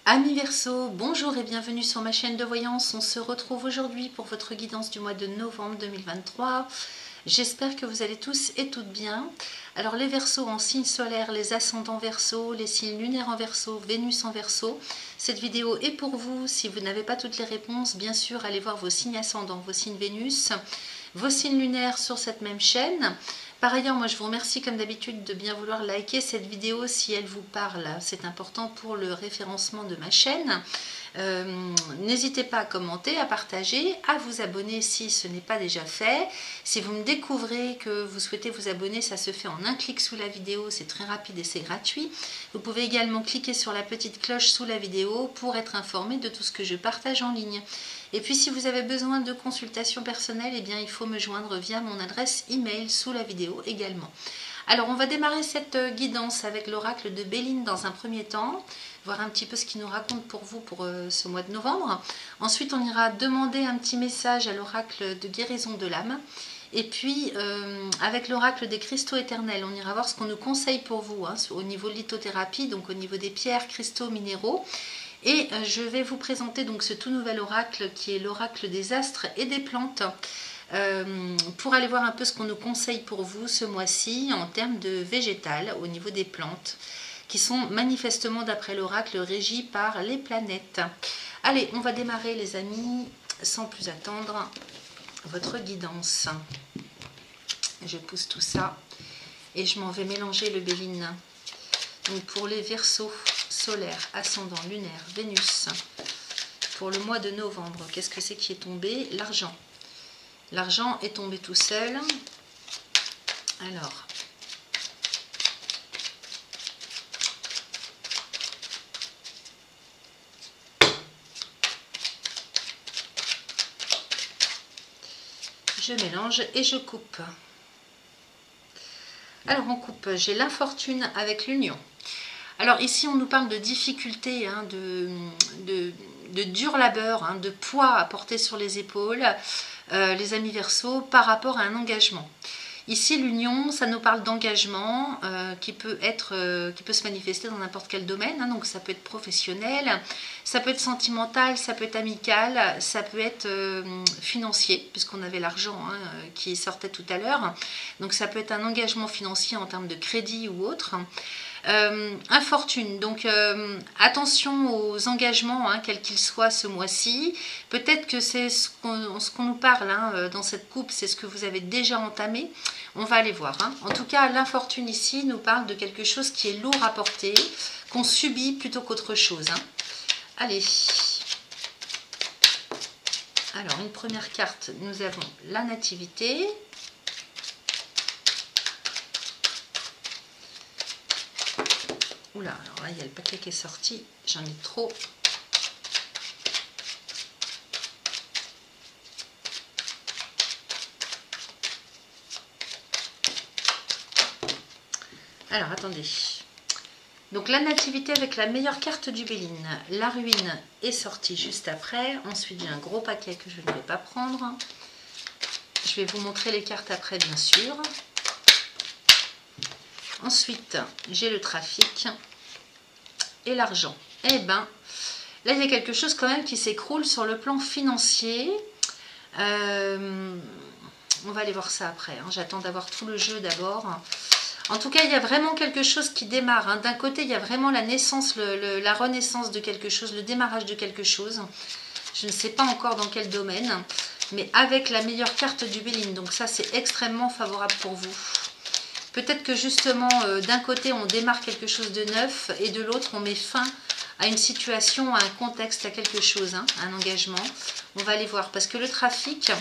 Amis Verseau, bonjour et bienvenue sur ma chaîne de voyance. On se retrouve aujourd'hui pour votre guidance du mois de novembre 2023. J'espère que vous allez tous et toutes bien. Alors les Verseaux en signe solaire, les ascendants Verseau, les signes lunaires en Verseau, Vénus en Verseau. Cette vidéo est pour vous. Si vous n'avez pas toutes les réponses, bien sûr, allez voir vos signes ascendants, vos signes Vénus, vos signes lunaires sur cette même chaîne. Par ailleurs, moi je vous remercie comme d'habitude de bien vouloir liker cette vidéo si elle vous parle. C'est important pour le référencement de ma chaîne. N'hésitez pas à commenter, à partager, à vous abonner si ce n'est pas déjà fait. Si vous me découvrez que vous souhaitez vous abonner, ça se fait en un clic sous la vidéo, c'est très rapide et c'est gratuit. Vous pouvez également cliquer sur la petite cloche sous la vidéo pour être informé de tout ce que je partage en ligne. Et puis si vous avez besoin de consultations personnelles, eh bien, il faut me joindre via mon adresse email sous la vidéo également. Alors on va démarrer cette guidance avec l'oracle de Béline dans un premier temps, voir un petit peu ce qu'il nous raconte pour vous pour ce mois de novembre. Ensuite on ira demander un petit message à l'oracle de guérison de l'âme. Et puis avec l'oracle des cristaux éternels, on ira voir ce qu'on nous conseille pour vous au niveau de lithothérapie, donc au niveau des pierres, cristaux, minéraux. Et je vais vous présenter donc ce tout nouvel oracle qui est l'oracle des astres et des plantes pour aller voir un peu ce qu'on nous conseille pour vous ce mois-ci en termes de végétal au niveau des plantes qui sont manifestement d'après l'oracle régis par les planètes. Allez, on va démarrer les amis sans plus attendre votre guidance. Je pousse tout ça et je m'en vais mélanger le Béline. Donc pour les Verseaux solaire, ascendant, lunaire, Vénus, pour le mois de novembre, qu'est-ce que c'est qui est tombé? L'argent. L'argent est tombé tout seul. Alors, je mélange et je coupe. Alors, en coupe, j'ai l'infortune avec l'union. Alors ici, on nous parle de difficultés, de dur labeur, de poids à porter sur les épaules, les amis Verseaux, par rapport à un engagement. Ici, l'union, ça nous parle d'engagement qui peut se manifester dans n'importe quel domaine. Donc ça peut être professionnel, ça peut être sentimental, ça peut être amical, ça peut être financier, puisqu'on avait l'argent qui sortait tout à l'heure. Donc ça peut être un engagement financier en termes de crédit ou autre. Infortune, donc attention aux engagements, quels qu'ils soient ce mois-ci. Peut-être que c'est ce qu'on nous parle dans cette coupe, c'est ce que vous avez déjà entamé. On va aller voir. En tout cas, l'infortune ici nous parle de quelque chose qui est lourd à porter, qu'on subit plutôt qu'autre chose. Allez. Alors, une première carte, nous avons la nativité. Oula, alors là, il y a le paquet qui est sorti. J'en ai trop. Alors, attendez. Donc, la nativité avec la meilleure carte du Béline. La ruine est sortie juste après. Ensuite, j'ai un gros paquet que je ne vais pas prendre. Je vais vous montrer les cartes après, bien sûr. Ensuite, j'ai le trafic et l'argent. Eh ben, là, il y a quelque chose quand même qui s'écroule sur le plan financier. On va aller voir ça après. J'attends d'avoir tout le jeu d'abord. En tout cas, il y a vraiment quelque chose qui démarre. D'un côté, il y a vraiment la naissance, la renaissance de quelque chose, le démarrage de quelque chose. Je ne sais pas encore dans quel domaine, mais avec la meilleure carte du Béline. Donc ça, c'est extrêmement favorable pour vous. Peut-être que justement, d'un côté, on démarre quelque chose de neuf et de l'autre, on met fin à une situation, à un contexte, à quelque chose, un engagement. On va aller voir parce que le trafic,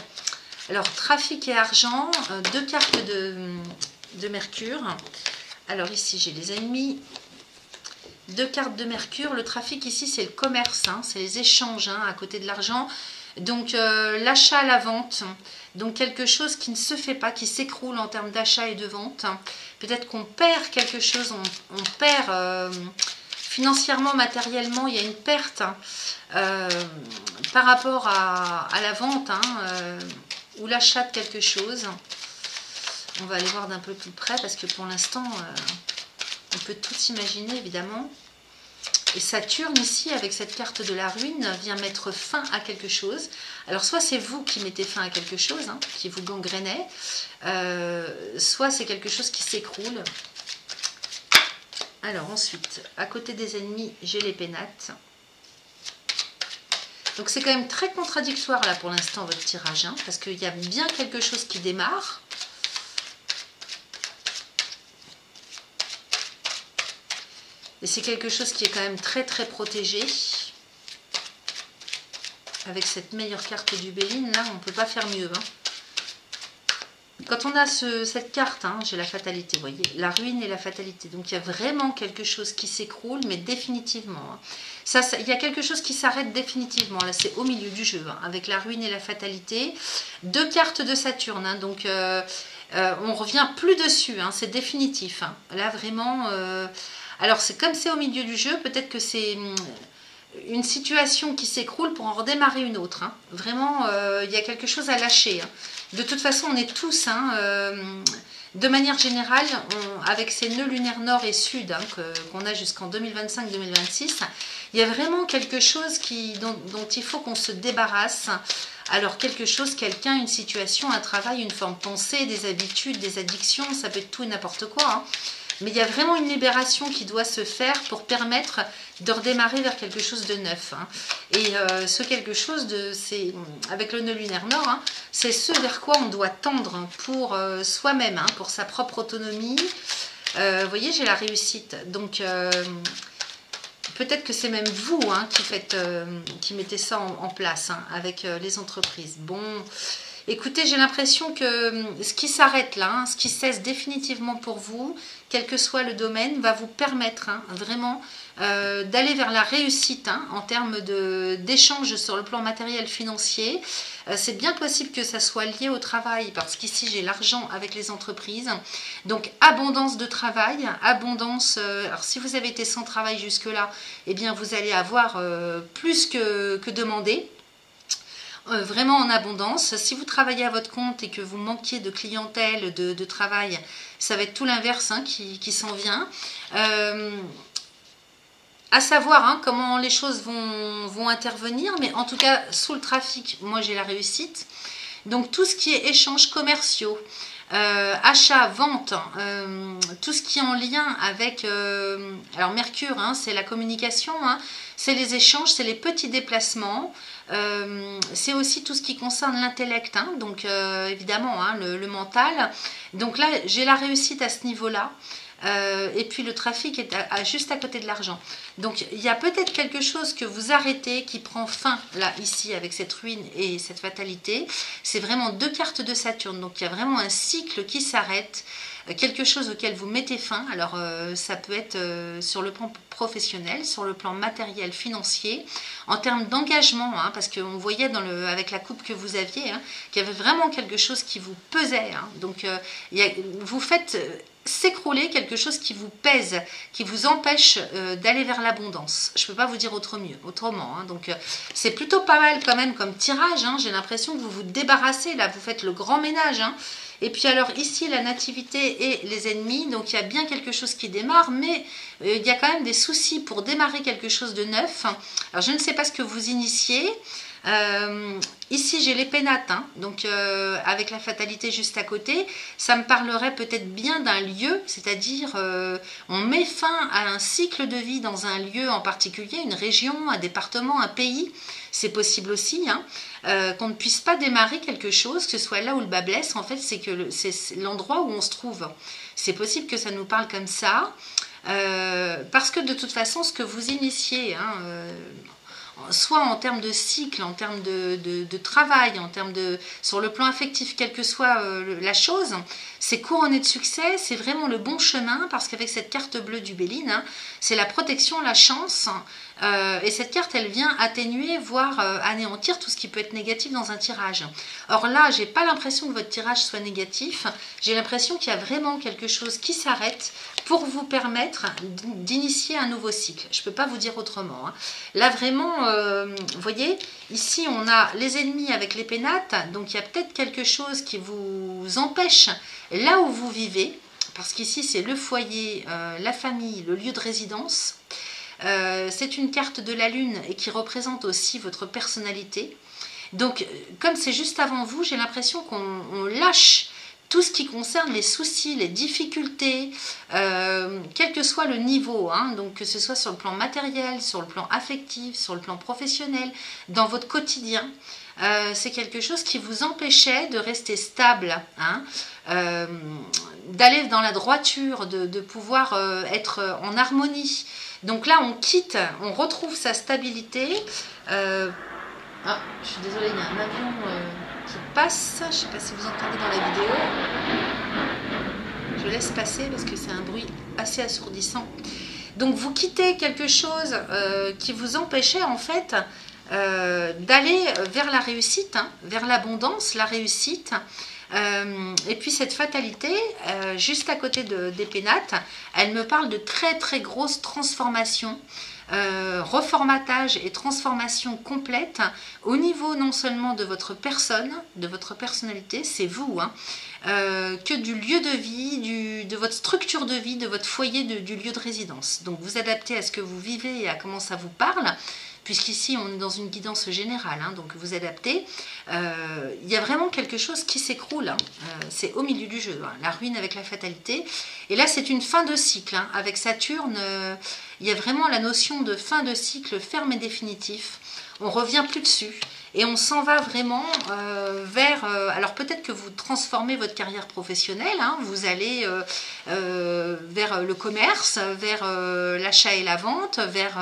alors trafic et argent, deux cartes de Mercure. Alors ici, j'ai les ennemis. Deux cartes de Mercure. Le trafic ici, c'est le commerce, c'est les échanges à côté de l'argent. Donc l'achat, la vente, donc quelque chose qui ne se fait pas, qui s'écroule en termes d'achat et de vente. Peut-être qu'on perd quelque chose, on perd financièrement, matériellement, il y a une perte par rapport à la vente ou l'achat de quelque chose. On va aller voir d'un peu plus près parce que pour l'instant, on peut tout s'imaginer évidemment. Et Saturne, ici, avec cette carte de la ruine, vient mettre fin à quelque chose. Alors, soit c'est vous qui mettez fin à quelque chose, hein, qui vous gangrénait, soit c'est quelque chose qui s'écroule. Alors, ensuite, à côté des ennemis, j'ai les pénates. Donc, c'est quand même très contradictoire, là, pour l'instant, votre tirage, hein, parce qu'il y a bien quelque chose qui démarre. Et c'est quelque chose qui est quand même très très protégé. Avec cette meilleure carte du Béline, là, on ne peut pas faire mieux. Hein. Quand on a cette carte, hein, j'ai la fatalité, vous voyez, la ruine et la fatalité. Donc il y a vraiment quelque chose qui s'écroule, mais définitivement. Hein. Il y a quelque chose qui s'arrête définitivement. Là, c'est au milieu du jeu, hein, avec la ruine et la fatalité. 2 cartes de Saturne, hein, donc on ne revient plus dessus, hein, c'est définitif. Hein. Là, vraiment... Alors, comme c'est au milieu du jeu, peut-être que c'est une situation qui s'écroule pour en redémarrer une autre. Hein. Vraiment, il y a quelque chose à lâcher. Hein. De toute façon, on est tous, hein, de manière générale, avec ces nœuds lunaires nord et sud hein, qu'on a jusqu'en 2025-2026, il y a vraiment quelque chose dont il faut qu'on se débarrasse. Alors, quelque chose, quelqu'un, une situation, un travail, une forme de pensée, des habitudes, des addictions, ça peut être tout et n'importe quoi. Hein. Mais il y a vraiment une libération qui doit se faire pour permettre de redémarrer vers quelque chose de neuf. Hein. Et ce quelque chose, avec le nœud lunaire nord, hein, c'est ce vers quoi on doit tendre pour soi-même, hein, pour sa propre autonomie. Vous voyez, j'ai la réussite. Donc, peut-être que c'est même vous hein, qui mettez ça en place hein, avec les entreprises. Bon... Écoutez, j'ai l'impression que ce qui s'arrête là, hein, ce qui cesse définitivement pour vous, quel que soit le domaine, va vous permettre hein, vraiment d'aller vers la réussite hein, en termes d'échanges sur le plan matériel financier. C'est bien possible que ça soit lié au travail, parce qu'ici j'ai l'argent avec les entreprises. Donc abondance de travail, abondance... alors si vous avez été sans travail jusque-là, eh bien vous allez avoir plus que demandé. Vraiment en abondance. Si vous travaillez à votre compte et que vous manquiez de clientèle, de travail, ça va être tout l'inverse hein, qui s'en vient. À savoir hein, comment les choses vont intervenir, mais en tout cas, sous le trafic, moi j'ai la réussite. Donc tout ce qui est échanges commerciaux, achat, vente, tout ce qui est en lien avec... alors Mercure, hein, c'est la communication, hein, c'est les échanges, c'est les petits déplacements. C'est aussi tout ce qui concerne l'intellect, hein, donc évidemment hein, le mental. Donc là, j'ai la réussite à ce niveau-là. Et puis le trafic est juste à côté de l'argent. Donc il y a peut-être quelque chose que vous arrêtez qui prend fin là ici avec cette ruine et cette fatalité. C'est vraiment 2 cartes de Saturne, donc il y a vraiment un cycle qui s'arrête, quelque chose auquel vous mettez fin. Alors ça peut être sur le plan professionnel, sur le plan matériel, financier, en termes d'engagement, hein, parce qu'on voyait avec la coupe que vous aviez hein, qu'il y avait vraiment quelque chose qui vous pesait. Hein. Donc vous faites s'écrouler quelque chose qui vous pèse, qui vous empêche d'aller vers l'abondance. Je ne peux pas vous dire autrement. Hein. Donc c'est plutôt pas mal quand même comme tirage. Hein. J'ai l'impression que vous vous débarrassez, là, vous faites le grand ménage. Hein. Et puis alors ici, la nativité et les ennemis, donc il y a bien quelque chose qui démarre, mais il y a quand même des soucis pour démarrer quelque chose de neuf. Alors je ne sais pas ce que vous initiez. Ici j'ai les pénates, hein, donc avec la fatalité juste à côté, ça me parlerait peut-être bien d'un lieu, c'est-à-dire on met fin à un cycle de vie dans un lieu en particulier, une région, un département, un pays. C'est possible aussi hein, qu'on ne puisse pas démarrer quelque chose, que ce soit là où le bas blesse, en fait c'est que c'est l'endroit où on se trouve. C'est possible que ça nous parle comme ça, parce que de toute façon ce que vous initiez, hein, soit en termes de cycle, en termes de travail, en termes sur le plan affectif, quelle que soit la chose, c'est couronné de succès, c'est vraiment le bon chemin, parce qu'avec cette carte bleue du Béline, hein, c'est la protection, la chance, et cette carte, elle vient atténuer, voire anéantir tout ce qui peut être négatif dans un tirage. Or là, j'ai pas l'impression que votre tirage soit négatif, j'ai l'impression qu'il y a vraiment quelque chose qui s'arrête pour vous permettre d'initier un nouveau cycle. Je ne peux pas vous dire autrement. Hein. Là, vraiment, vous voyez, ici, on a les ennemis avec les pénates, donc il y a peut-être quelque chose qui vous empêche là où vous vivez, parce qu'ici, c'est le foyer, la famille, le lieu de résidence. c'est une carte de la lune et qui représente aussi votre personnalité. Donc, comme c'est juste avant vous, j'ai l'impression qu'on lâche tout ce qui concerne les soucis, les difficultés, quel que soit le niveau, hein, donc que ce soit sur le plan matériel, sur le plan affectif, sur le plan professionnel, dans votre quotidien. C'est quelque chose qui vous empêchait de rester stable, hein, d'aller dans la droiture, de pouvoir être en harmonie. Donc là, on quitte, on retrouve sa stabilité. Ah, je suis désolée, il y a un avion qui passe. Je ne sais pas si vous entendez dans la vidéo. Je laisse passer parce que c'est un bruit assez assourdissant. Donc vous quittez quelque chose qui vous empêchait en fait d'aller vers la réussite, hein, vers l'abondance, la réussite. Et puis cette fatalité, juste à côté des pénates, elle me parle de très très grosses transformations. Reformatage et transformation complète au niveau non seulement de votre personne, de votre personnalité, c'est vous, hein, que du lieu de vie, de votre structure de vie, de votre foyer, du lieu de résidence. Donc vous adaptez à ce que vous vivez et à comment ça vous parle, puisqu'ici on est dans une guidance générale, hein, donc vous adaptez. Il y a vraiment quelque chose qui s'écroule, hein, c'est au milieu du jeu, hein, la ruine avec la fatalité. Et là c'est une fin de cycle, hein, avec Saturne, il y a vraiment la notion de fin de cycle ferme et définitif. On revient plus dessus. Et on s'en va vraiment vers... alors peut-être que vous transformez votre carrière professionnelle, hein, vous allez vers le commerce, vers l'achat et la vente, vers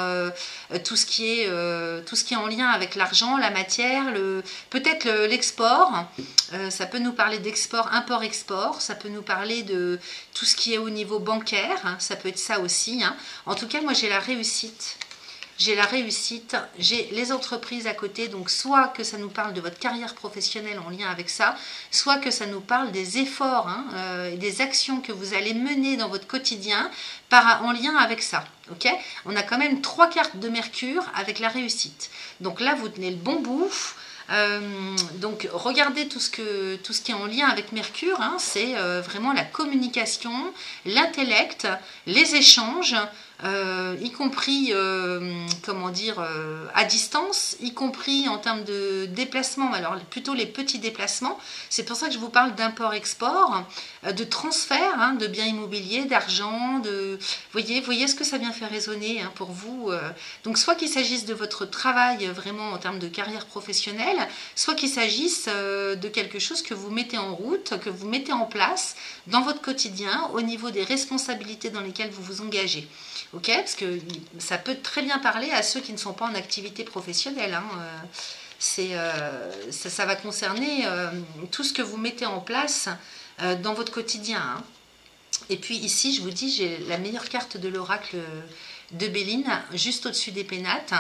tout ce qui est en lien avec l'argent, la matière, peut-être l'export. Ça peut nous parler d'export, import-export, ça peut nous parler de tout ce qui est au niveau bancaire, hein, ça peut être ça aussi. Hein. En tout cas, moi j'ai la réussite. J'ai la réussite, j'ai les entreprises à côté, donc soit que ça nous parle de votre carrière professionnelle en lien avec ça, soit que ça nous parle des efforts, hein, et des actions que vous allez mener dans votre quotidien en lien avec ça. Okay, on a quand même 3 cartes de Mercure avec la réussite. Donc là, vous tenez le bon bout. Donc regardez tout ce qui est en lien avec Mercure, hein, c'est vraiment la communication, l'intellect, les échanges, y compris comment dire, à distance, y compris en termes de déplacement, alors plutôt les petits déplacements. C'est pour ça que je vous parle d'import-export, de transfert, hein, de biens immobiliers, d'argent, voyez ce que ça vient faire résonner, hein, pour vous. Donc soit qu'il s'agisse de votre travail vraiment en termes de carrière professionnelle, soit qu'il s'agisse de quelque chose que vous mettez en route, que vous mettez en place dans votre quotidien au niveau des responsabilités dans lesquelles vous vous engagez. Ok, parce que ça peut très bien parler à ceux qui ne sont pas en activité professionnelle, hein. Ça va concerner tout ce que vous mettez en place dans votre quotidien, hein. Et puis ici, je vous dis, j'ai la meilleure carte de l'oracle de Béline, juste au-dessus des pénates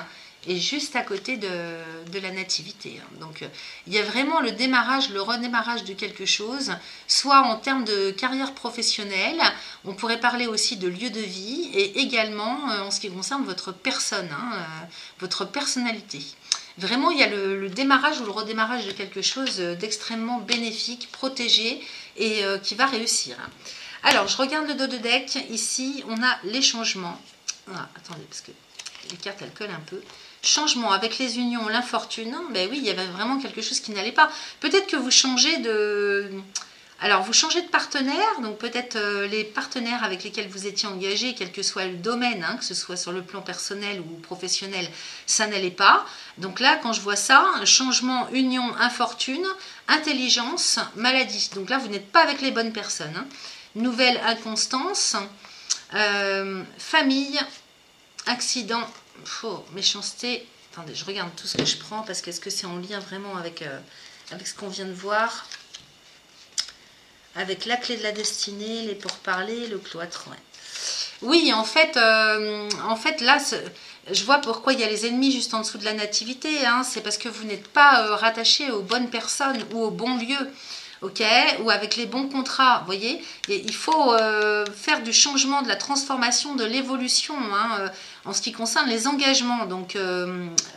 et juste à côté de la nativité. Donc il y a vraiment le démarrage, le redémarrage de quelque chose, soit en termes de carrière professionnelle, on pourrait parler aussi de lieu de vie, et également en ce qui concerne votre personne, hein, votre personnalité. Vraiment, il y a le démarrage ou le redémarrage de quelque chose d'extrêmement bénéfique, protégé, et qui va réussir. Alors, je regarde le dos de deck. Ici, on a les changements. Ah, attendez, parce que les cartes, elles collent un peu. Changement avec les unions, l'infortune. Ben oui, il y avait vraiment quelque chose qui n'allait pas. Peut-être que vous changez de... Alors, vous changez de partenaire, donc peut-être les partenaires avec lesquels vous étiez engagé, quel que soit le domaine, hein, que ce soit sur le plan personnel ou professionnel, ça n'allait pas. Donc là, quand je vois ça, changement, union, infortune, intelligence, maladie. Donc là, vous n'êtes pas avec les bonnes personnes, hein. Nouvelle inconstance, famille, accident, méchanceté. Attendez, je regarde tout ce que je prends parce qu'est-ce que c'est en lien vraiment avec ce qu'on vient de voir. Avec la clé de la destinée, les pourparlers, le cloître. Ouais. Oui, en fait là, je vois pourquoi il y a les ennemis juste en dessous de la nativité. Hein. C'est parce que vous n'êtes pas rattaché aux bonnes personnes ou aux bons lieux. Ok, ou avec les bons contrats, vous voyez. Et il faut faire du changement, de la transformation, de l'évolution, hein, en ce qui concerne les engagements. Donc,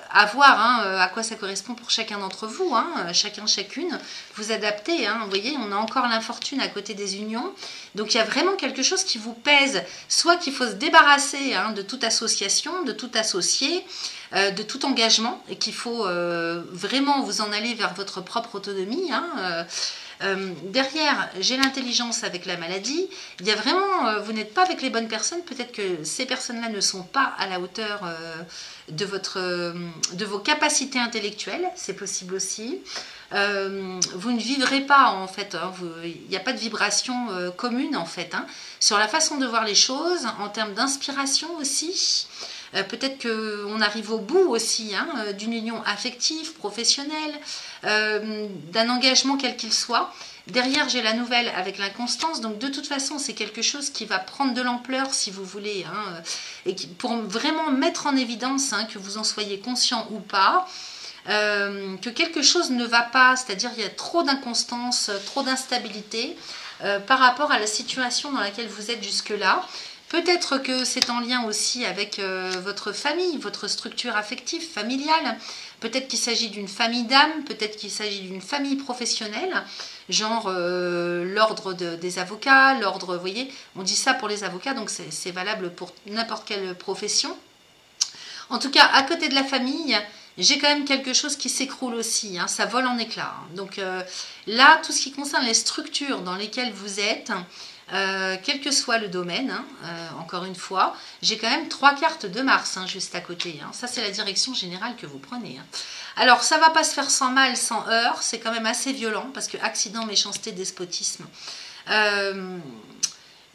à voir hein, à quoi ça correspond pour chacun d'entre vous, hein, chacun, chacune, vous adaptez, hein, vous voyez, on a encore l'infortune à côté des unions, donc il y a vraiment quelque chose qui vous pèse, soit qu'il faut se débarrasser hein, de toute association, de tout associé, de tout engagement, et qu'il faut vraiment vous en aller vers votre propre autonomie, hein, derrière, j'ai l'intelligence avec la maladie. Il y a vraiment, vous n'êtes pas avec les bonnes personnes. Peut-être que ces personnes-là ne sont pas à la hauteur de vos capacités intellectuelles. C'est possible aussi. Vous ne vivrez pas en fait. Hein, il n'y a pas de vibration commune en fait. Hein, sur la façon de voir les choses, en termes d'inspiration aussi. Peut-être qu'on arrive au bout aussi hein, d'une union affective, professionnelle, d'un engagement quel qu'il soit. Derrière, j'ai la nouvelle avec l'inconstance. Donc, de toute façon, c'est quelque chose qui va prendre de l'ampleur, si vous voulez, hein, et pour vraiment mettre en évidence, hein, que vous en soyez conscient ou pas, que quelque chose ne va pas, c'est-à-dire il y a trop d'inconstance, trop d'instabilité par rapport à la situation dans laquelle vous êtes jusque-là. Peut-être que c'est en lien aussi avec votre famille, votre structure affective, familiale. Peut-être qu'il s'agit d'une famille d'âme, peut-être qu'il s'agit d'une famille professionnelle, genre l'ordre des avocats, l'ordre, vous voyez, on dit ça pour les avocats, donc c'est valable pour n'importe quelle profession. En tout cas, à côté de la famille, j'ai quand même quelque chose qui s'écroule aussi, hein, ça vole en éclats. Donc là, tout ce qui concerne les structures dans lesquelles vous êtes, quel que soit le domaine, hein, encore une fois, j'ai quand même 3 cartes de Mars hein, juste à côté. Hein. Ça, c'est la direction générale que vous prenez. Hein. Alors, ça ne va pas se faire sans mal, sans heurts. C'est quand même assez violent parce que accident, méchanceté, despotisme. Il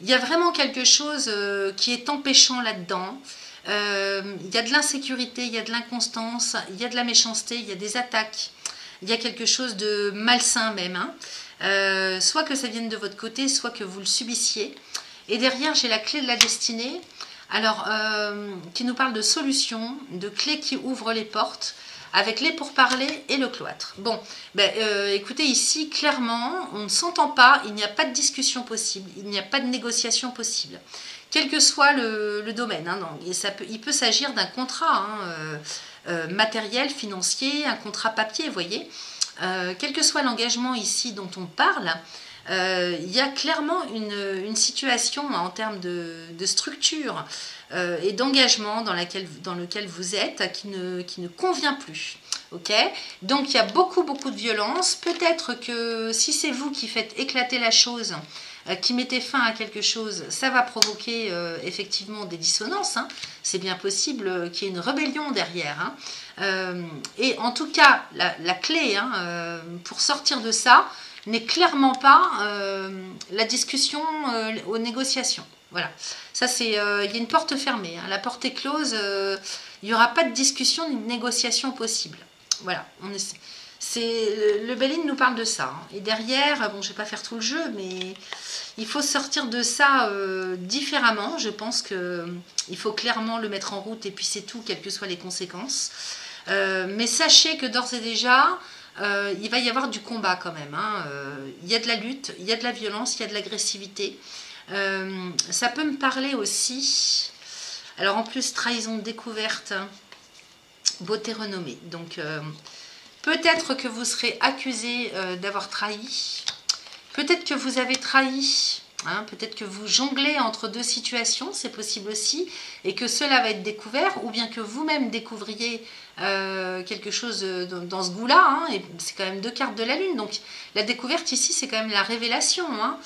y a vraiment quelque chose qui est empêchant là-dedans. Il y a de l'insécurité, il y a de l'inconstance, il y a de la méchanceté, il y a des attaques. Il y a quelque chose de malsain même. Hein. Soit que ça vienne de votre côté, soit que vous le subissiez. Et derrière, j'ai la clé de la destinée, alors qui nous parle de solutions, de clés qui ouvrent les portes, avec les pourparlers et le cloître. Bon, écoutez, ici, clairement, on ne s'entend pas, il n'y a pas de discussion possible, il n'y a pas de négociation possible, quel que soit le domaine. Hein, donc, et il peut s'agir d'un contrat matériel, financier, un contrat papier, vous voyez. Quel que soit l'engagement ici dont on parle, il y a clairement une situation en termes de structure et d'engagement dans lequel vous êtes qui ne convient plus. Okay, donc il y a beaucoup de violence. Peut-être que si c'est vous qui faites éclater la chose, qui mettez fin à quelque chose, ça va provoquer effectivement des dissonances. Hein. C'est bien possible qu'il y ait une rébellion derrière. Hein. Et en tout cas, la clé hein, pour sortir de ça n'est clairement pas la discussion aux négociations. Voilà, ça c'est, il y a une porte fermée. Hein. La porte est close, il n'y aura pas de discussion ni de négociation possible. Voilà, le Béline nous parle de ça. Hein. Et derrière, bon, je ne vais pas faire tout le jeu, mais il faut sortir de ça différemment. Je pense qu'il faut clairement le mettre en route et puis c'est tout, quelles que soient les conséquences. Mais sachez que d'ores et déjà, il va y avoir du combat quand même. Hein. Il y a de la lutte, il y a de la violence, il y a de l'agressivité. Ça peut me parler aussi. Alors en plus, trahison, découverte, beauté renommée. Donc peut-être que vous serez accusé d'avoir trahi. Peut-être que vous avez trahi. Hein, peut-être que vous jonglez entre deux situations, c'est possible aussi, et que cela va être découvert, ou bien que vous-même découvriez quelque chose dans ce goût-là, hein, et c'est quand même 2 cartes de la lune, donc la découverte ici, c'est quand même la révélation, hein,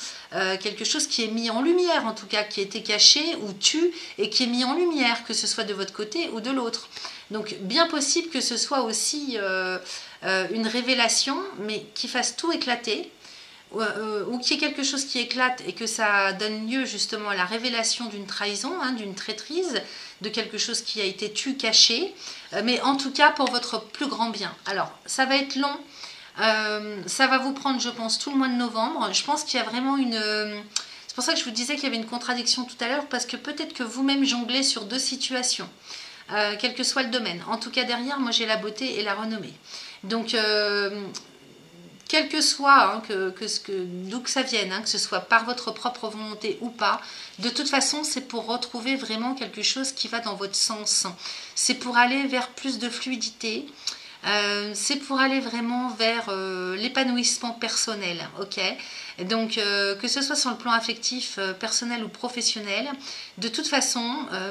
quelque chose qui est mis en lumière, en tout cas, qui était caché ou tu, et qui est mis en lumière, que ce soit de votre côté ou de l'autre. Donc, bien possible que ce soit aussi une révélation, mais qui fasse tout éclater, ou qu'il y ait quelque chose qui éclate et que ça donne lieu justement à la révélation d'une trahison, hein, d'une traîtrise, de quelque chose qui a été tu, caché, mais en tout cas pour votre plus grand bien. Alors, ça va être long, ça va vous prendre, je pense, tout le mois de novembre. Je pense qu'il y a vraiment une... c'est pour ça que je vous disais qu'il y avait une contradiction tout à l'heure, parce que peut-être que vous-même jonglez sur 2 situations, quel que soit le domaine. En tout cas, derrière, moi j'ai la beauté et la renommée. Donc... quel que soit, hein, d'où que ça vienne, hein, que ce soit par votre propre volonté ou pas, de toute façon, c'est pour retrouver vraiment quelque chose qui va dans votre sens. C'est pour aller vers plus de fluidité. C'est pour aller vraiment vers l'épanouissement personnel, ok? Donc, que ce soit sur le plan affectif, personnel ou professionnel, de toute façon,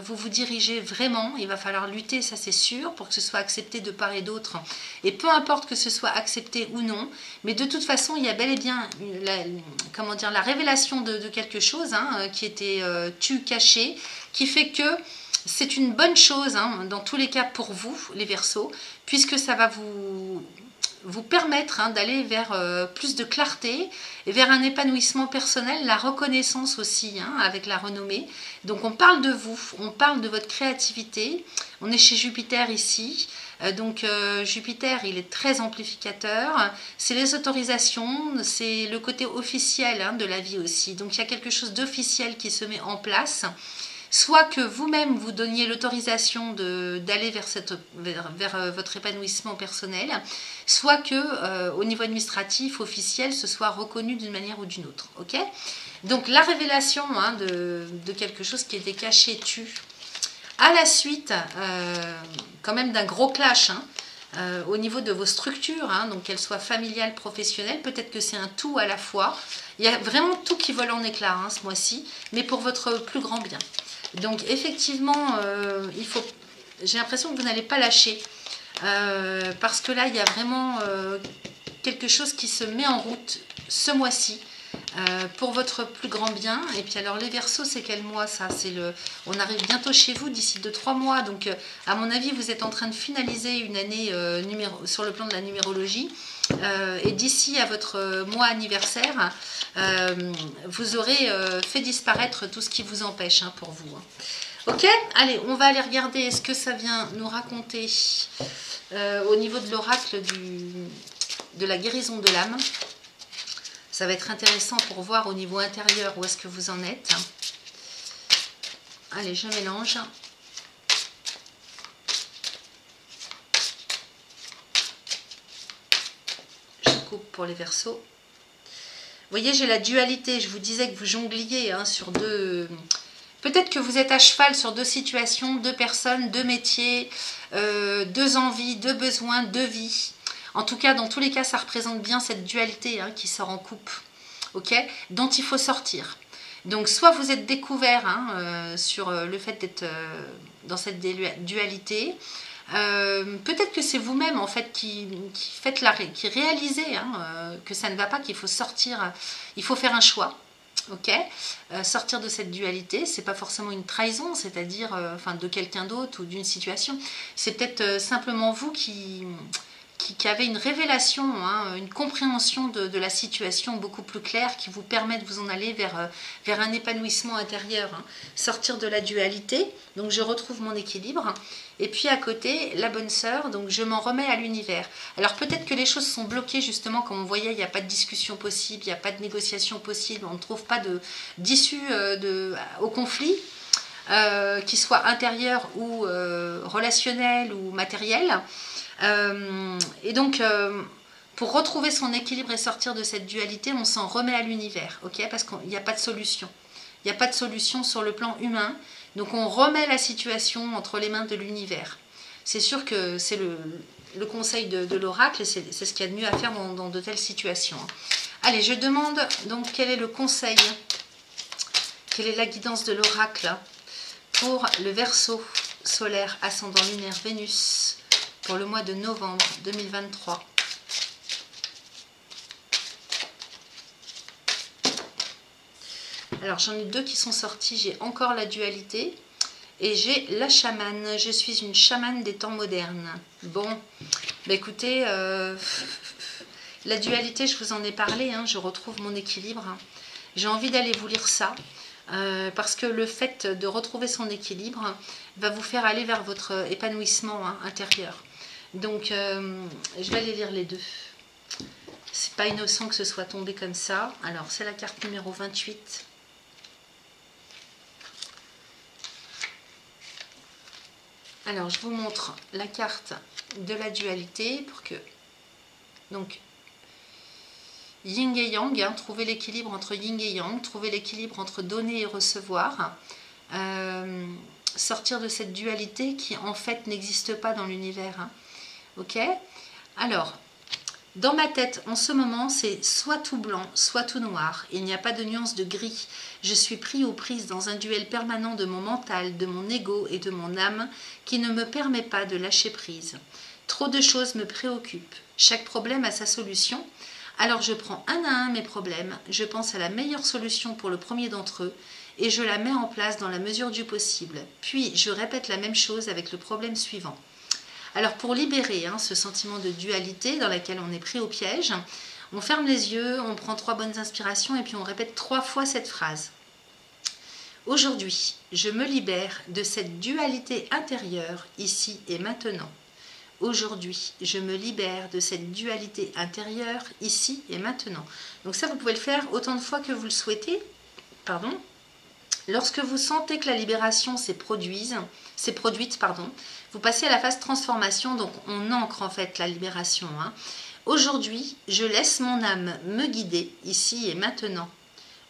vous vous dirigez vraiment, il va falloir lutter, ça c'est sûr, pour que ce soit accepté de part et d'autre. Et peu importe que ce soit accepté ou non, mais de toute façon, il y a bel et bien la révélation de quelque chose hein, qui était caché, qui fait que c'est une bonne chose hein, dans tous les cas pour vous, les Verseaux, puisque ça va vous permettre hein, d'aller vers plus de clarté et vers un épanouissement personnel, la reconnaissance aussi hein, avec la renommée. Donc on parle de vous, on parle de votre créativité, on est chez Jupiter ici. Jupiter, il est très amplificateur, c'est les autorisations, c'est le côté officiel hein, de la vie aussi. Donc il y a quelque chose d'officiel qui se met en place. Soit que vous-même vous donniez l'autorisation d'aller vers votre épanouissement personnel, soit que au niveau administratif, officiel, ce soit reconnu d'une manière ou d'une autre. Ok? Donc la révélation hein, de quelque chose qui était caché tue. À la suite, quand même d'un gros clash hein, au niveau de vos structures, hein, donc qu'elles soient familiales, professionnelles, peut-être que c'est un tout à la fois. Il y a vraiment tout qui vole en éclats hein, ce mois-ci, mais pour votre plus grand bien. Donc effectivement, j'ai l'impression que vous n'allez pas lâcher. Parce que là, il y a vraiment quelque chose qui se met en route ce mois-ci. Pour votre plus grand bien. Et puis alors les Verseaux, c'est quel mois ça? On arrive bientôt chez vous d'ici 2-3 mois. Donc à mon avis, vous êtes en train de finaliser une année sur le plan de la numérologie. Et d'ici à votre mois anniversaire, vous aurez fait disparaître tout ce qui vous empêche hein, pour vous. Hein. Ok, allez, on va aller regarder ce que ça vient nous raconter au niveau de l'oracle de la guérison de l'âme. Ça va être intéressant pour voir au niveau intérieur où est-ce que vous en êtes. Allez, je mélange. Je coupe pour les Verseaux. Vous voyez, j'ai la dualité. Je vous disais que vous jongliez hein, sur deux... Peut-être que vous êtes à cheval sur deux situations, deux personnes, deux métiers, deux envies, deux besoins, deux vies. En tout cas, dans tous les cas, ça représente bien cette dualité hein, qui sort en coupe, okay, dont il faut sortir. Donc, soit vous êtes découvert hein, sur le fait d'être dans cette dualité. Peut-être que c'est vous-même en fait qui réalisez hein, que ça ne va pas, qu'il faut sortir, il faut faire un choix. Ok, sortir de cette dualité, c'est pas forcément une trahison, c'est-à-dire de quelqu'un d'autre ou d'une situation. C'est peut-être simplement vous qui avez une révélation, hein, une compréhension de la situation beaucoup plus claire qui vous permet de vous en aller vers un épanouissement intérieur, hein. Sortir de la dualité, donc je retrouve mon équilibre. Et puis à côté, la bonne sœur, donc je m'en remets à l'univers. Alors peut-être que les choses sont bloquées justement, comme on voyait, il n'y a pas de discussion possible, il n'y a pas de négociation possible, on ne trouve pas d'issue au conflit, qu'il soit intérieur ou relationnel ou matériel. Et donc, pour retrouver son équilibre et sortir de cette dualité, on s'en remet à l'univers, ok? Parce qu'il n'y a pas de solution. Il n'y a pas de solution sur le plan humain. Donc, on remet la situation entre les mains de l'univers. C'est sûr que c'est le conseil de l'oracle et c'est ce qu'il y a de mieux à faire dans de telles situations. Allez, je demande donc quel est le conseil, quelle est la guidance de l'oracle pour le Verseau solaire ascendant lunaire Vénus pour le mois de novembre 2023. Alors j'en ai deux qui sont sortis, j'ai encore la dualité et j'ai la chamane. Je suis une chamane des temps modernes. Bon, bah écoutez, la dualité, je vous en ai parlé, hein, je retrouve mon équilibre. J'ai envie d'aller vous lire ça. Parce que le fait de retrouver son équilibre va vous faire aller vers votre épanouissement hein, intérieur. Donc, je vais aller lire les deux. C'est pas innocent que ce soit tombé comme ça. Alors, c'est la carte numéro 28. Alors, je vous montre la carte de la dualité pour que... Donc, yin et yang, hein, trouver l'équilibre entre yin et yang, trouver l'équilibre entre donner et recevoir, sortir de cette dualité qui en fait n'existe pas dans l'univers. Hein. Ok? Alors, dans ma tête, en ce moment, c'est soit tout blanc, soit tout noir. Il n'y a pas de nuance de gris. Je suis pris ou prise dans un duel permanent de mon mental, de mon ego et de mon âme qui ne me permet pas de lâcher prise. Trop de choses me préoccupent. Chaque problème a sa solution. Alors je prends un à un mes problèmes, je pense à la meilleure solution pour le premier d'entre eux et je la mets en place dans la mesure du possible. Puis je répète la même chose avec le problème suivant. Alors pour libérer ce sentiment de dualité dans laquelle on est pris au piège, on ferme les yeux, on prend 3 bonnes inspirations et puis on répète 3 fois cette phrase. Aujourd'hui, je me libère de cette dualité intérieure ici et maintenant. Aujourd'hui, je me libère de cette dualité intérieure ici et maintenant. Donc ça, vous pouvez le faire autant de fois que vous le souhaitez. Pardon. Lorsque vous sentez que la libération s'est produite, vous passez à la phase transformation, donc on ancre en fait la libération. Hein. Aujourd'hui, je laisse mon âme me guider ici et maintenant.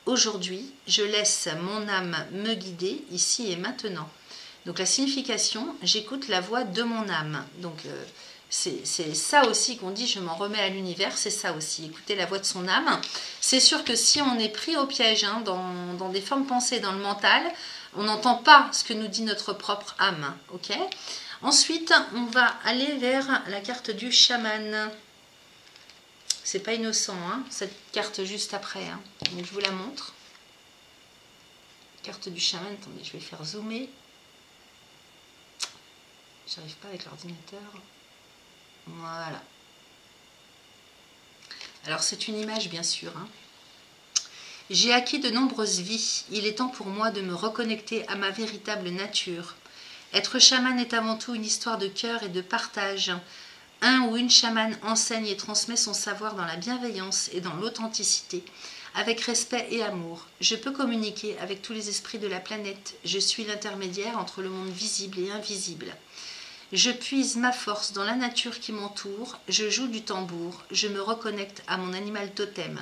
Aujourd'hui, je laisse mon âme me guider ici et maintenant. Donc la signification, j'écoute la voix de mon âme. Donc c'est ça aussi qu'on dit, je m'en remets à l'univers, c'est ça aussi, écouter la voix de son âme. C'est sûr que si on est pris au piège dans des formes pensées, dans le mental, on n'entend pas ce que nous dit notre propre âme. Ok ? Ensuite, on va aller vers la carte du chaman. C'est pas innocent, hein, cette carte juste après. Hein. Donc je vous la montre. Carte du chaman, attendez, je vais faire zoomer. J'arrive pas avec l'ordinateur. Voilà. Alors c'est une image bien sûr. Hein. J'ai acquis de nombreuses vies. Il est temps pour moi de me reconnecter à ma véritable nature. Être chaman est avant tout une histoire de cœur et de partage. Un ou une chamane enseigne et transmet son savoir dans la bienveillance et dans l'authenticité, avec respect et amour. Je peux communiquer avec tous les esprits de la planète. Je suis l'intermédiaire entre le monde visible et invisible. Je puise ma force dans la nature qui m'entoure, je joue du tambour, je me reconnecte à mon animal totem.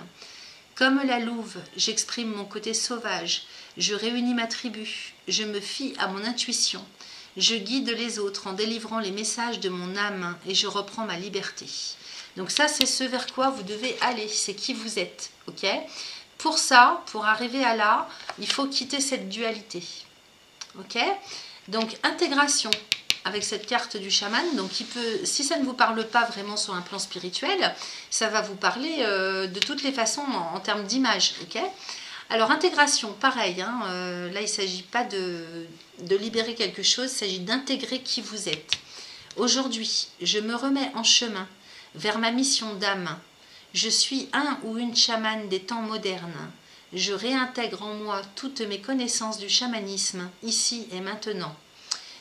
Comme la louve, j'exprime mon côté sauvage, je réunis ma tribu, je me fie à mon intuition, je guide les autres en délivrant les messages de mon âme et je reprends ma liberté. Donc ça, c'est ce vers quoi vous devez aller, c'est qui vous êtes, ok ? Pour ça, pour arriver à là, il faut quitter cette dualité, ok ? Donc intégration avec cette carte du chaman, donc qui peut, si ça ne vous parle pas vraiment sur un plan spirituel, ça va vous parler de toutes les façons en termes d'image, ok ? Alors intégration, pareil, hein, là il ne s'agit pas de libérer quelque chose, il s'agit d'intégrer qui vous êtes. Aujourd'hui, je me remets en chemin vers ma mission d'âme. Je suis un ou une chamane des temps modernes. Je réintègre en moi toutes mes connaissances du chamanisme, ici et maintenant.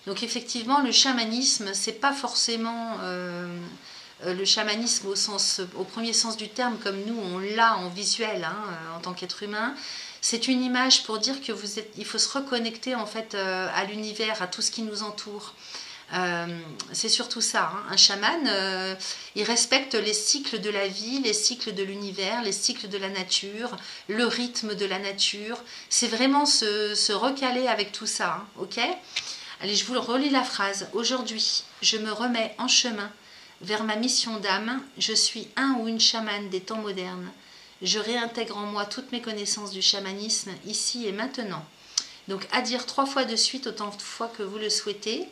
Donc effectivement, le chamanisme, c'est pas forcément le chamanisme au premier sens du terme, comme nous on l'a en visuel en tant qu'être humain. C'est une image pour dire que il faut se reconnecter en fait à l'univers, à tout ce qui nous entoure. C'est surtout ça. Hein. Un chaman, il respecte les cycles de la vie, les cycles de l'univers, les cycles de la nature, le rythme de la nature. C'est vraiment se recaler avec tout ça, hein, ok ? Allez, je vous relis la phrase. Aujourd'hui, je me remets en chemin vers ma mission d'âme. Je suis un ou une chamane des temps modernes. Je réintègre en moi toutes mes connaissances du chamanisme ici et maintenant. Donc, à dire 3 fois de suite, autant de fois que vous le souhaitez.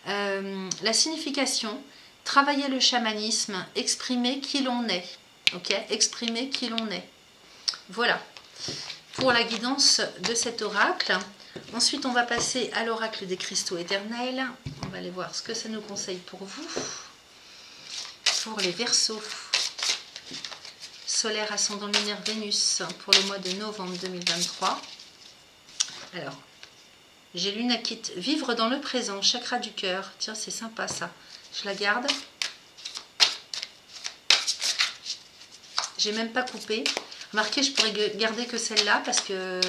La signification, travailler le chamanisme, exprimer qui l'on est. Ok, exprimer qui l'on est. Voilà. Pour la guidance de cet oracle. Ensuite, on va passer à l'oracle des cristaux éternels. On va aller voir ce que ça nous conseille pour vous. Pour les Verseaux, solaire ascendant lunaire Vénus pour le mois de novembre 2023. Alors, j'ai Lunakit, vivre dans le présent, chakra du cœur. Tiens, c'est sympa ça. Je la garde. J'ai même pas coupé. Remarquez, je pourrais garder que celle-là parce que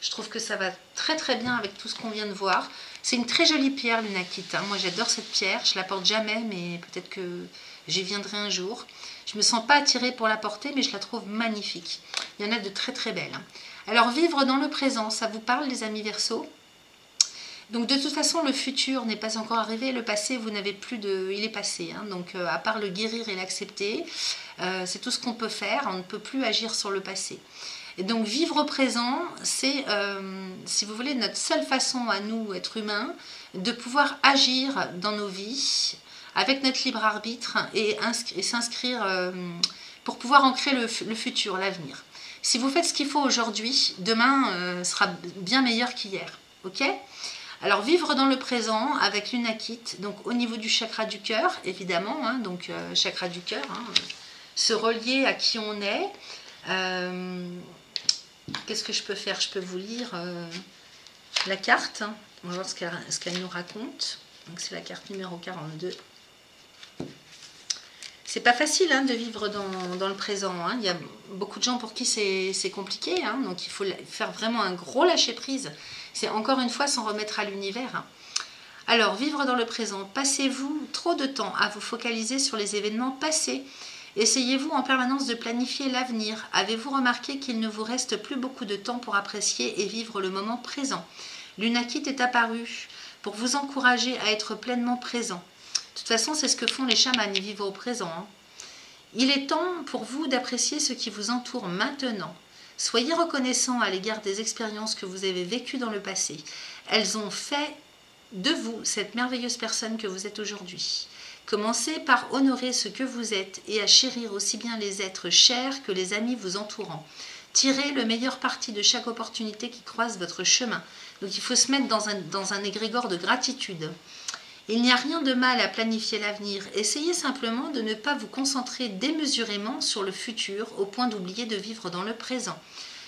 je trouve que ça va très très bien avec tout ce qu'on vient de voir. C'est une très jolie pierre, l'unakite. Moi, j'adore cette pierre. Je la porte jamais, mais peut-être que j'y viendrai un jour. Je me sens pas attirée pour la porter, mais je la trouve magnifique. Il y en a de très très belles. Alors, vivre dans le présent, ça vous parle, les amis Verseaux? Donc, de toute façon, le futur n'est pas encore arrivé. Le passé, vous n'avez plus de... Il est passé. Hein. Donc, à part le guérir et l'accepter, c'est tout ce qu'on peut faire. On ne peut plus agir sur le passé. Et donc, vivre au présent, c'est, si vous voulez, notre seule façon à nous, êtres humains, de pouvoir agir dans nos vies avec notre libre arbitre et s'inscrire pour pouvoir ancrer le futur, l'avenir. Si vous faites ce qu'il faut aujourd'hui, demain sera bien meilleur qu'hier. Ok ? Alors, vivre dans le présent avec l'unakite, donc au niveau du chakra du cœur, évidemment, hein, donc chakra du cœur, hein, se relier à qui on est. Qu'est-ce que je peux faire? Je peux vous lire la carte. On va voir ce qu'elle nous raconte. Donc, c'est la carte numéro 42. C'est pas facile hein, de vivre dans le présent. Hein. Il y a beaucoup de gens pour qui c'est compliqué. Hein. Donc, il faut faire vraiment un gros lâcher-prise. C'est encore une fois s'en remettre à l'univers. Hein. Alors, vivre dans le présent. Passez-vous trop de temps à vous focaliser sur les événements passés? Essayez-vous en permanence de planifier l'avenir. Avez-vous remarqué qu'il ne vous reste plus beaucoup de temps pour apprécier et vivre le moment présent? L'unakite est apparu pour vous encourager à être pleinement présent. De toute façon, c'est ce que font les chamans, ils vivent au présent. Hein. Il est temps pour vous d'apprécier ce qui vous entoure maintenant. Soyez reconnaissant à l'égard des expériences que vous avez vécues dans le passé. Elles ont fait de vous cette merveilleuse personne que vous êtes aujourd'hui. Commencez par honorer ce que vous êtes et à chérir aussi bien les êtres chers que les amis vous entourant. Tirez le meilleur parti de chaque opportunité qui croise votre chemin. Donc il faut se mettre dans un égrégore de gratitude. Il n'y a rien de mal à planifier l'avenir. Essayez simplement de ne pas vous concentrer démesurément sur le futur au point d'oublier de vivre dans le présent.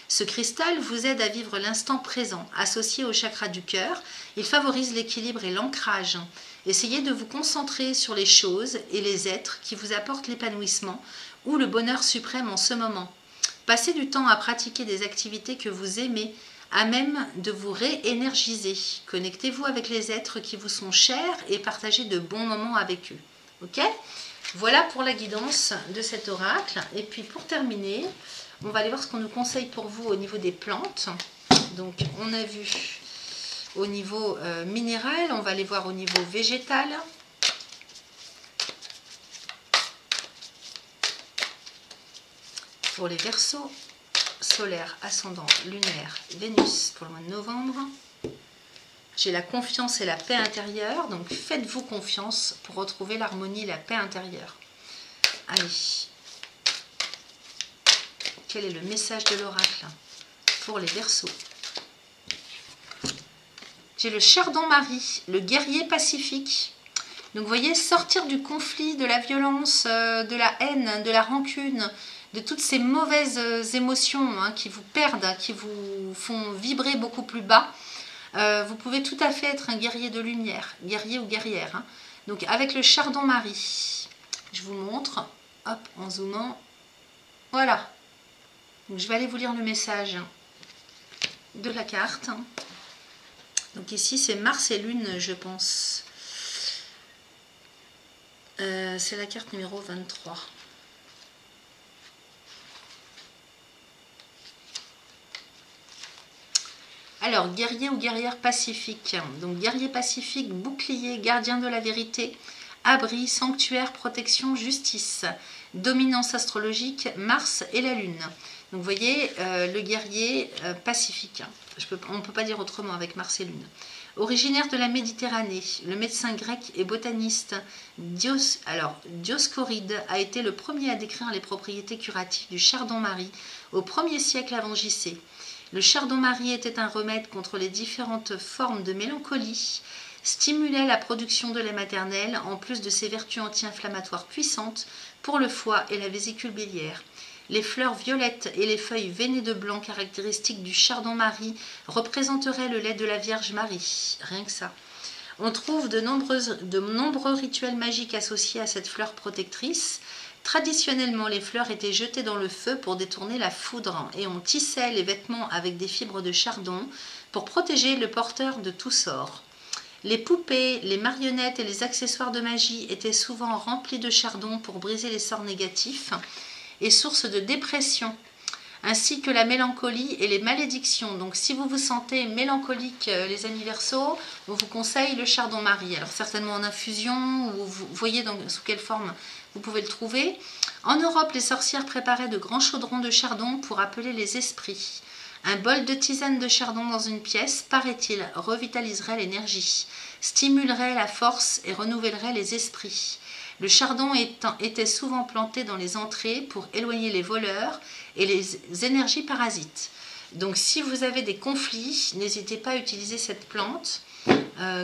Ce cristal vous aide à vivre l'instant présent. Associé au chakra du cœur, il favorise l'équilibre et l'ancrage. Essayez de vous concentrer sur les choses et les êtres qui vous apportent l'épanouissement ou le bonheur suprême en ce moment. Passez du temps à pratiquer des activités que vous aimez, à même de vous réénergiser. Connectez-vous avec les êtres qui vous sont chers et partagez de bons moments avec eux. Ok ? Voilà pour la guidance de cet oracle. Et puis pour terminer, on va aller voir ce qu'on nous conseille pour vous au niveau des plantes. Donc on a vu au niveau minéral, on va aller voir au niveau végétal. Pour les Verseaux, solaire, ascendant, lunaire, Vénus pour le mois de novembre. J'ai la confiance et la paix intérieure, donc faites-vous confiance pour retrouver l'harmonie et la paix intérieure. Allez, quel est le message de l'oracle pour les Verseaux? J'ai le Chardon-Marie, le guerrier pacifique. Donc vous voyez, sortir du conflit, de la violence, de la haine, de la rancune, de toutes ces mauvaises émotions hein, qui vous perdent, qui vous font vibrer beaucoup plus bas. Vous pouvez tout à fait être un guerrier de lumière, guerrier ou guerrière. Hein. Donc avec le Chardon-Marie, je vous montre, hop, en zoomant, voilà. Donc je vais aller vous lire le message de la carte. Donc ici c'est Mars et Lune, je pense. C'est la carte numéro 23. Alors, guerrier ou guerrière pacifique. Donc, guerrier pacifique, bouclier, gardien de la vérité, abri, sanctuaire, protection, justice. Dominance astrologique, Mars et la Lune. Donc, vous voyez, le guerrier pacifique. On ne peut pas dire autrement avec Mars et Lune. Originaire de la Méditerranée, le médecin grec et botaniste Dioscoride a été le premier à décrire les propriétés curatives du Chardon-Marie au 1er siècle avant JC. Le Chardon-Marie était un remède contre les différentes formes de mélancolie, stimulait la production de lait maternel en plus de ses vertus anti-inflammatoires puissantes pour le foie et la vésicule biliaire. Les fleurs violettes et les feuilles veinées de blanc caractéristiques du Chardon-Marie représenteraient le lait de la Vierge Marie, rien que ça. On trouve de nombreux rituels magiques associés à cette fleur protectrice. Traditionnellement, les fleurs étaient jetées dans le feu pour détourner la foudre et on tissait les vêtements avec des fibres de chardon pour protéger le porteur de tout sort. Les poupées, les marionnettes et les accessoires de magie étaient souvent remplis de chardon pour briser les sorts négatifs et source de dépression, ainsi que la mélancolie et les malédictions. Donc si vous vous sentez mélancolique, les amis Verseaux, on vous conseille le chardon-marie. Alors certainement en infusion, ou vous voyez sous quelle forme vous pouvez le trouver. En Europe, les sorcières préparaient de grands chaudrons de chardon pour appeler les esprits. Un bol de tisane de chardon dans une pièce, paraît-il, revitaliserait l'énergie, stimulerait la force et renouvellerait les esprits. Le chardon était souvent planté dans les entrées pour éloigner les voleurs et les énergies parasites. Donc si vous avez des conflits, n'hésitez pas à utiliser cette plante,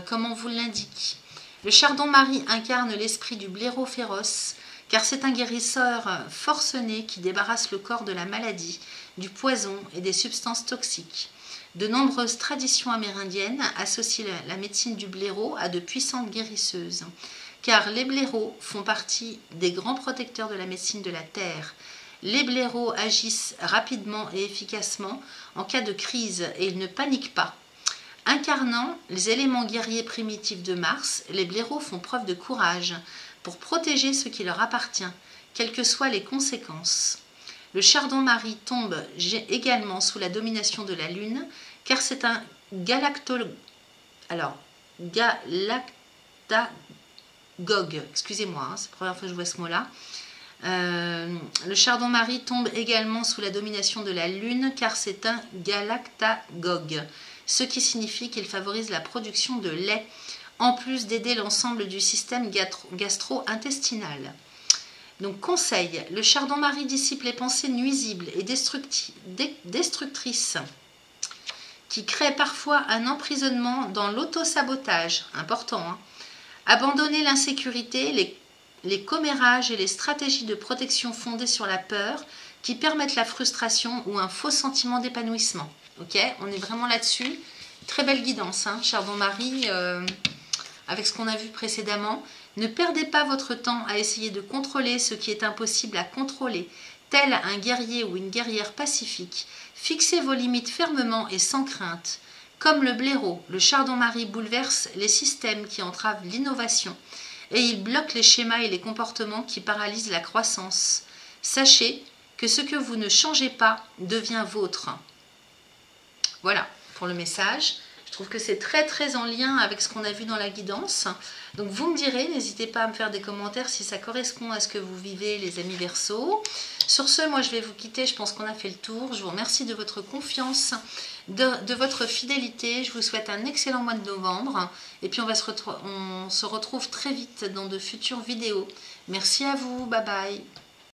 comme on vous l'indique. Le chardon-marie incarne l'esprit du blaireau féroce, car c'est un guérisseur forcené qui débarrasse le corps de la maladie, du poison et des substances toxiques. De nombreuses traditions amérindiennes associent la médecine du blaireau à de puissantes guérisseuses, car les blaireaux font partie des grands protecteurs de la médecine de la terre. Les blaireaux agissent rapidement et efficacement en cas de crise et ils ne paniquent pas. Incarnant les éléments guerriers primitifs de Mars, les blaireaux font preuve de courage pour protéger ce qui leur appartient, quelles que soient les conséquences. Le chardon-marie tombe également sous la domination de la Lune, car c'est un galactagogue. Excusez-moi, c'est la première fois que je vois ce mot-là. Le chardon-marie tombe également sous la domination de la Lune, car c'est un galactagogue, ce qui signifie qu'il favorise la production de lait, en plus d'aider l'ensemble du système gastro-intestinal. Donc conseil, le chardon-marie dissipe les pensées nuisibles et destructrices qui créent parfois un emprisonnement dans l'autosabotage, important. Abandonner l'insécurité, les commérages et les stratégies de protection fondées sur la peur qui permettent la frustration ou un faux sentiment d'épanouissement. Ok, on est vraiment là-dessus. Très belle guidance, chardon-marie, avec ce qu'on a vu précédemment. Ne perdez pas votre temps à essayer de contrôler ce qui est impossible à contrôler, tel un guerrier ou une guerrière pacifique. Fixez vos limites fermement et sans crainte. Comme le blaireau, le chardon-marie bouleverse les systèmes qui entravent l'innovation et il bloque les schémas et les comportements qui paralysent la croissance. Sachez que ce que vous ne changez pas devient vôtre. Voilà pour le message. Je trouve que c'est très en lien avec ce qu'on a vu dans la guidance. Donc vous me direz, n'hésitez pas à me faire des commentaires si ça correspond à ce que vous vivez, les amis Verseaux. Sur ce, moi je vais vous quitter, je pense qu'on a fait le tour. Je vous remercie de votre confiance, de votre fidélité. Je vous souhaite un excellent mois de novembre. Et puis on se retrouve très vite dans de futures vidéos. Merci à vous, bye bye.